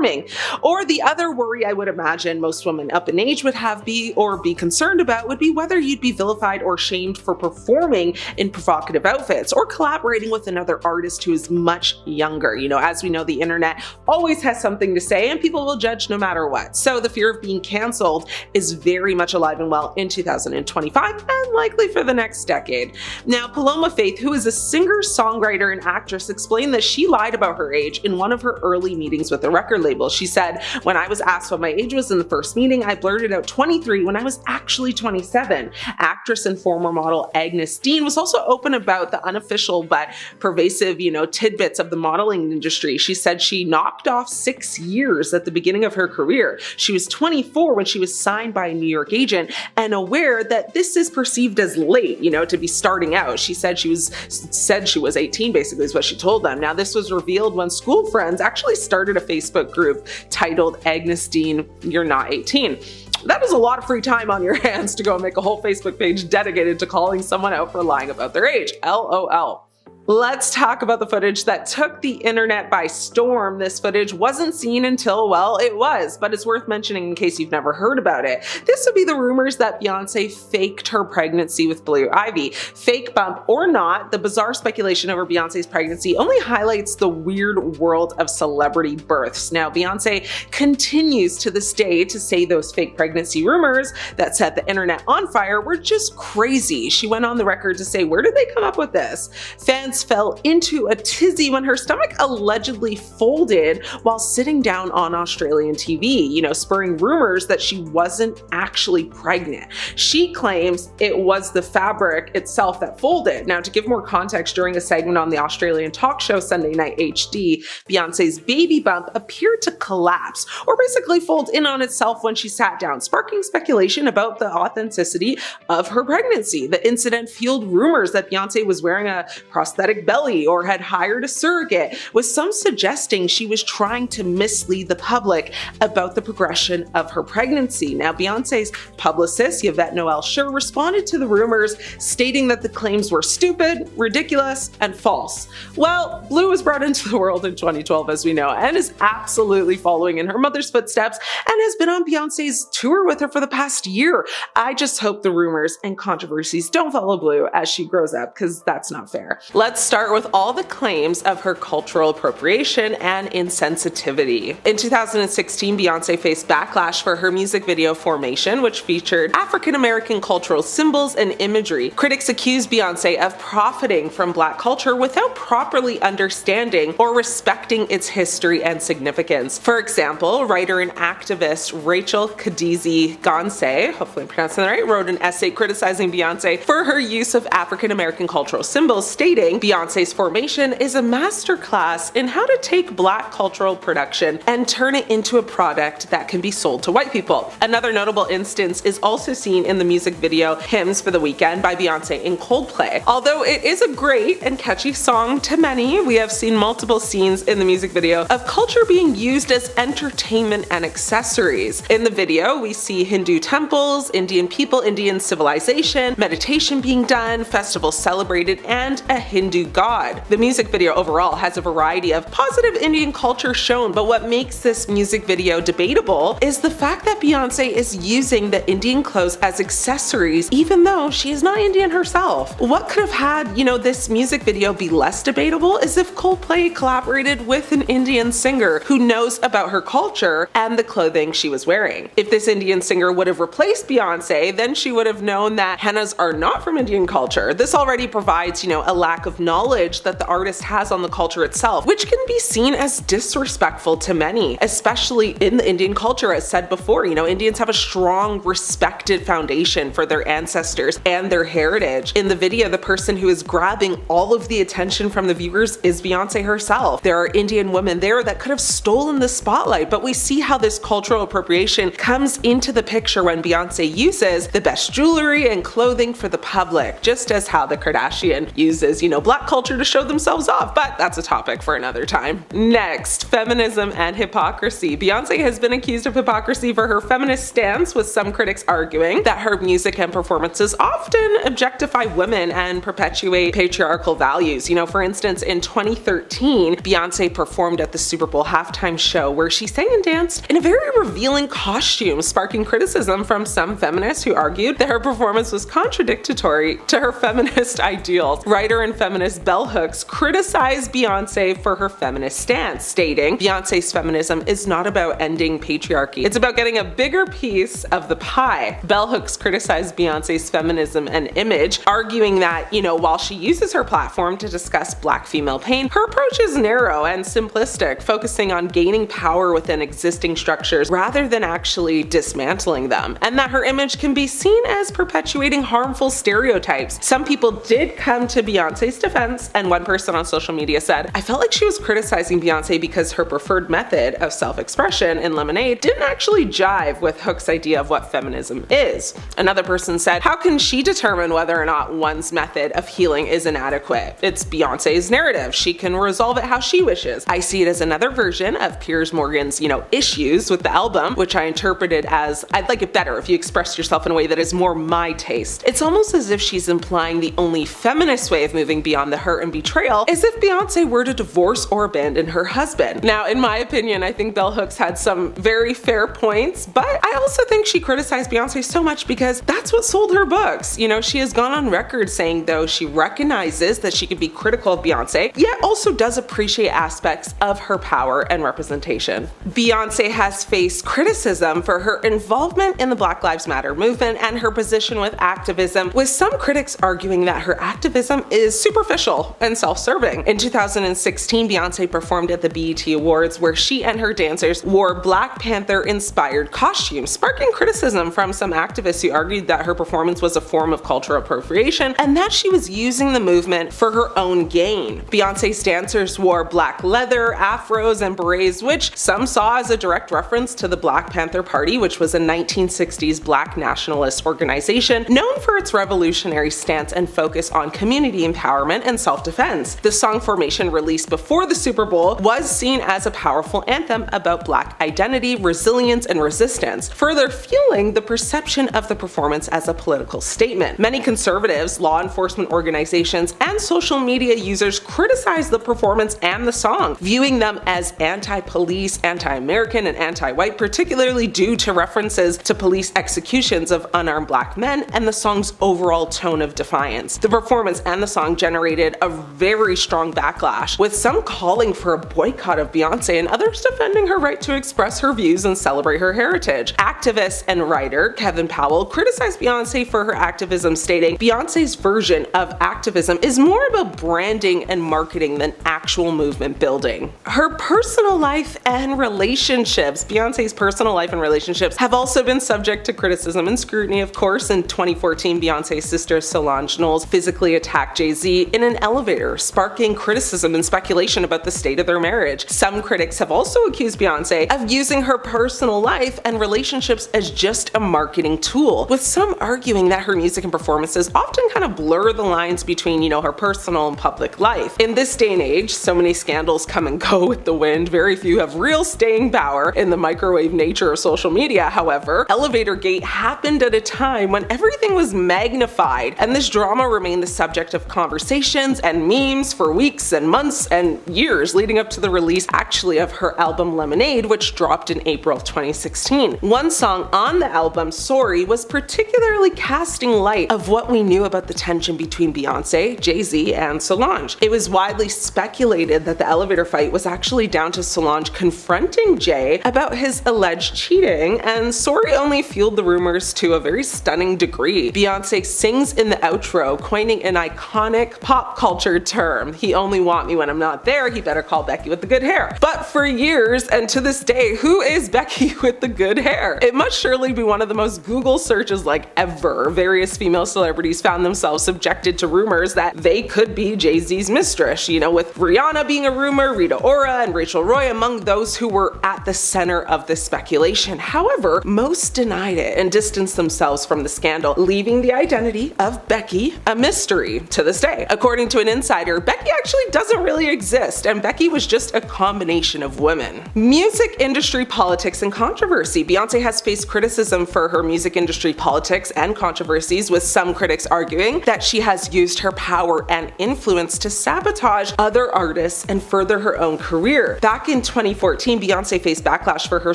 Or the other worry I would imagine most women up in age would have be concerned about would be whether you'd be vilified or shamed for performing in provocative outfits or collaborating with another artist who is much younger. As we know, the internet always has something to say and people will judge no matter what. So the fear of being canceled is very much alive and well in 2025 and likely for the next decade. Now, Paloma Faith, who is a singer, songwriter, and actress, explained that she lied about her age in one of her early meetings with the record label. She said, "When I was asked what my age was in the first meeting, I blurted out 23 when I was actually 27. Actress and former model Agnes Dean was also open about the unofficial but pervasive, tidbits of the modeling industry. She said she knocked off 6 years at the beginning of her career. She was 24 when she was signed by a New York agent and aware that this is perceived as late, to be starting out. She said she was 18, basically, is what she told them. Now, this was revealed when school friends actually started a Facebook group titled Agnes Dean, You're Not 18. That is a lot of free time on your hands to go and make a whole Facebook page dedicated to calling someone out for lying about their age. LOL. Let's talk about the footage that took the internet by storm. This footage wasn't seen until, well, it was, but it's worth mentioning in case you've never heard about it. This would be the rumors that Beyonce faked her pregnancy with Blue Ivy. Fake bump or not, the bizarre speculation over Beyonce's pregnancy only highlights the weird world of celebrity births. Now, Beyonce continues to this day to say those fake pregnancy rumors that set the internet on fire were just crazy. She went on the record to say, "Where did they come up with this?" Fans fell into a tizzy when her stomach allegedly folded while sitting down on Australian TV, spurring rumors that she wasn't actually pregnant. She claims it was the fabric itself that folded. Now, to give more context, during a segment on the Australian talk show Sunday Night HD, Beyonce's baby bump appeared to collapse or basically fold in on itself when she sat down, sparking speculation about the authenticity of her pregnancy. The incident fueled rumors that Beyonce was wearing a prosthetic belly or had hired a surrogate, with some suggesting she was trying to mislead the public about the progression of her pregnancy. Now, Beyonce's publicist, Yvette Noel Schur, responded to the rumors, stating that the claims were stupid, ridiculous, and false. Well, Blue was brought into the world in 2012, as we know, and is absolutely following in her mother's footsteps and has been on Beyonce's tour with her for the past year. I just hope the rumors and controversies don't follow Blue as she grows up, because that's not fair. Let's start with all the claims of her cultural appropriation and insensitivity. In 2016, Beyonce faced backlash for her music video Formation, which featured African-American cultural symbols and imagery. Critics accused Beyonce of profiting from Black culture without properly understanding or respecting its history and significance. For example, writer and activist Rachel Kadizi Gonse, hopefully I'm pronouncing that right, wrote an essay criticizing Beyonce for her use of African-American cultural symbols, stating, Beyonce's formation is a masterclass in how to take Black cultural production and turn it into a product that can be sold to white people. Another notable instance is also seen in the music video Hymns for the Weekend by Beyonce and Coldplay. Although it is a great and catchy song to many, we have seen multiple scenes in the music video of culture being used as entertainment and accessories. In the video, we see Hindu temples, Indian people, Indian civilization, meditation being done, festivals celebrated, and a Hindu god. The music video overall has a variety of positive Indian culture shown, but what makes this music video debatable is the fact that Beyonce is using the Indian clothes as accessories even though she is not Indian herself. What could have had, this music video be less debatable is if Coldplay collaborated with an Indian singer who knows about her culture and the clothing she was wearing. If this Indian singer would have replaced Beyonce, then she would have known that hennas are not from Indian culture. This already provides, a lack of knowledge that the artist has on the culture itself, which can be seen as disrespectful to many, especially in the Indian culture. As said before, Indians have a strong, respected foundation for their ancestors and their heritage. In the video, the person who is grabbing all of the attention from the viewers is Beyonce herself. There are Indian women there that could have stolen the spotlight, but we see how this cultural appropriation comes into the picture when Beyonce uses the best jewelry and clothing for the public, just as how the Kardashian uses, Black culture to show themselves off, but that's a topic for another time. Next, feminism and hypocrisy. Beyonce has been accused of hypocrisy for her feminist stance, with some critics arguing that her music and performances often objectify women and perpetuate patriarchal values. For instance, in 2013, Beyonce performed at the Super Bowl halftime show where she sang and danced in a very revealing costume, sparking criticism from some feminists who argued that her performance was contradictory to her feminist ideals. Writer and feminist Bell Hooks criticized Beyonce for her feminist stance, stating, "Beyonce's feminism is not about ending patriarchy. It's about getting a bigger piece of the pie." Bell Hooks criticized Beyonce's feminism and image, arguing that, while she uses her platform to discuss Black female pain, her approach is narrow and simplistic, focusing on gaining power within existing structures rather than actually dismantling them, and that her image can be seen as perpetuating harmful stereotypes. Some people did come to Beyonce's defense, and one person on social media said, "I felt like she was criticizing Beyonce because her preferred method of self-expression in Lemonade didn't actually jive with Hook's idea of what feminism is." Another person said, "How can she determine whether or not one's method of healing is inadequate? It's Beyonce's narrative. She can resolve it how she wishes." I see it as another version of Piers Morgan's, issues with the album, which I interpreted as, "I'd like it better if you expressed yourself in a way that is more my taste." It's almost as if she's implying the only feminist way of moving beyond the hurt and betrayal is if Beyonce were to divorce or abandon her husband. Now, in my opinion, I think Bell Hooks had some very fair points, but I also think she criticized Beyonce so much because that's what sold her books. She has gone on record saying, though, she recognizes that she could be critical of Beyonce, yet also does appreciate aspects of her power and representation. Beyonce has faced criticism for her involvement in the Black Lives Matter movement and her position with activism, with some critics arguing that her activism is superficial and self-serving. In 2016, Beyonce performed at the BET Awards where she and her dancers wore Black Panther-inspired costumes, sparking criticism from some activists who argued that her performance was a form of cultural appropriation and that she was using the movement for her own gain. Beyonce's dancers wore black leather, afros, and berets, which some saw as a direct reference to the Black Panther Party, which was a 1960s Black nationalist organization known for its revolutionary stance and focus on community empowerment and self-defense. The song Formation, released before the Super Bowl, was seen as a powerful anthem about Black identity, resilience, and resistance, further fueling the perception of the performance as a political statement. Many conservatives, law enforcement organizations, and social media users criticized the performance and the song, viewing them as anti-police, anti-American, and anti-white, particularly due to references to police executions of unarmed Black men and the song's overall tone of defiance. The performance and the song generated a very strong backlash, with some calling for a boycott of Beyonce and others defending her right to express her views and celebrate her heritage. Activist and writer Kevin Powell criticized Beyonce for her activism, stating, "Beyonce's version of activism is more about branding and marketing than actual movement building." Her personal life and relationships. Beyonce's personal life and relationships have also been subject to criticism and scrutiny, of course. In 2014, Beyonce's sister Solange Knowles physically attacked Jay Z in an elevator, sparking criticism and speculation about the state of their marriage. Some critics have also accused Beyonce of using her personal life and relationships as just a marketing tool, with some arguing that her music and performances often kind of blur the lines between, her personal and public life. In this day and age, so many scandals come and go with the wind. Very few have real staying power in the microwave nature of social media. However, Elevator Gate happened at a time when everything was magnified, and this drama remained the subject of conversations and memes for weeks and months and years leading up to the release actually of her album Lemonade, which dropped in April of 2016. One song on the album, Sorry, was particularly casting light of what we knew about the tension between Beyonce, Jay Z, and Solange. It was widely speculated that the elevator fight was actually down to Solange confronting Jay about his alleged cheating, and Sorry only fueled the rumors to a very stunning degree. Beyonce sings in the outro, coining an iconic pop culture term: "He only want me when I'm not there, he better call Becky with the good hair." But for years, and to this day, who is Becky with the good hair? It must surely be one of the most Google searches ever. Various female celebrities found themselves subjected to rumors that they could be Jay-Z's mistress, with Rihanna being a rumor, Rita Ora, and Rachel Roy among those who were at the center of this speculation. However, most denied it and distanced themselves from the scandal, leaving the identity of Becky a mystery to this day. According to an insider, Becky actually doesn't really exist, and Becky was just a combination of women. Music industry politics and controversy. Beyonce has faced criticism for her music industry politics and controversies, with some critics arguing that she has used her power and influence to sabotage other artists and further her own career. Back in 2014, Beyonce faced backlash for her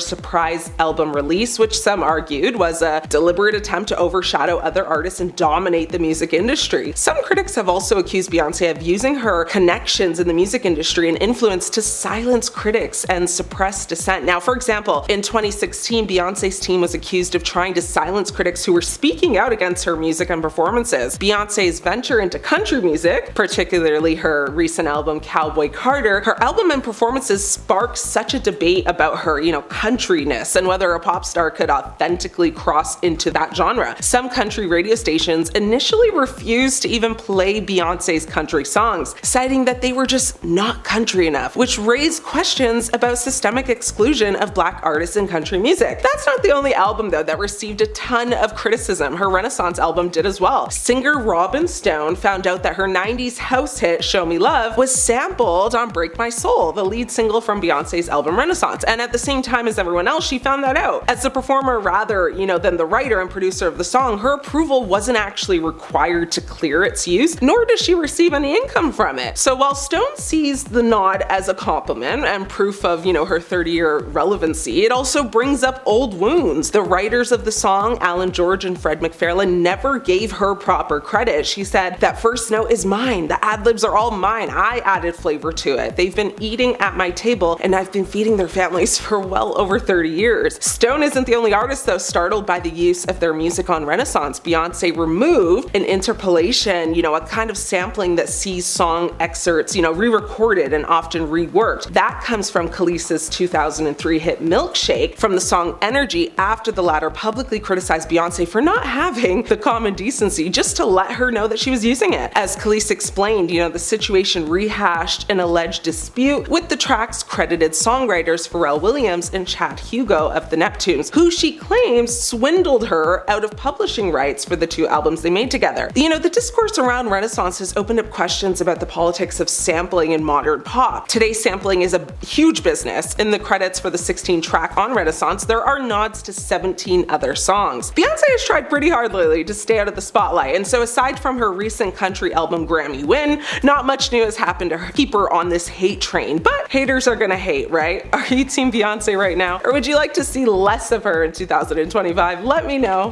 surprise album release, which some argued was a deliberate attempt to overshadow other artists and dominate the music industry. Some critics have also accused Beyonce of using her connections in the music industry and influence to silence critics and suppress dissent. Now, for example, in 2016, Beyonce's team was accused of trying to silence critics who were speaking out against her music and performances. Beyonce's venture into country music, particularly her recent album Cowboy Carter, her album and performances sparked such a debate about her, countryness and whether a pop star could authentically cross into that genre. Some country radio stations initially refused to even play Beyonce's country songs, citing that they were just not country enough, which raised questions about systemic exclusion of Black artists in country music. That's not the only album, though, that received a ton of criticism. Her Renaissance album did as well. Singer Robin Stone found out that her 90s house hit Show Me Love was sampled on Break My Soul, the lead single from Beyonce's album Renaissance, and at the same time as everyone else, she found that out. As the performer rather, than the writer and producer of the song, her approval wasn't actually required to clear its use, nor does she receive any income from it. So while Stone sees the nod as a compliment and proof of, her 30-year relevancy, it also brings up old wounds. The writers of the song, Alan George and Fred McFarlane, never gave her proper credit. She said, "That first note is mine. The ad-libs are all mine. I added flavor to it. They've been eating at my table, and I've been feeding their families for well over 30 years. Stone isn't the only artist, though, startled by the use of their music on Renaissance. Beyonce removed an interpolation, a kind of sampling that sees song excerpts, re-recorded and often reworked. That comes from Khaleesi's 2003 hit Milkshake from the song Energy, after the latter publicly criticized Beyonce for not having the common decency just to let her know that she was using it. As Khaleesi explained, the situation rehashed an alleged dispute with the track's credited songwriters Pharrell Williams and Chad Hugo of the Neptunes, who she claims swindled her out of publishing rights for the two albums they made together. The discourse around Renaissance has opened up questions about the politics of sampling in modern pop. Today, sampling is a huge business. In the credits for the 16-track on Renaissance, there are nods to 17 other songs. Beyonce has tried pretty hard lately to stay out of the spotlight, and so aside from her recent country album Grammy win, not much new has happened to keep her on this hate train. But haters are gonna hate, right? Are you team Beyonce right now? Or would you like to see less of her in 2025? Let me know.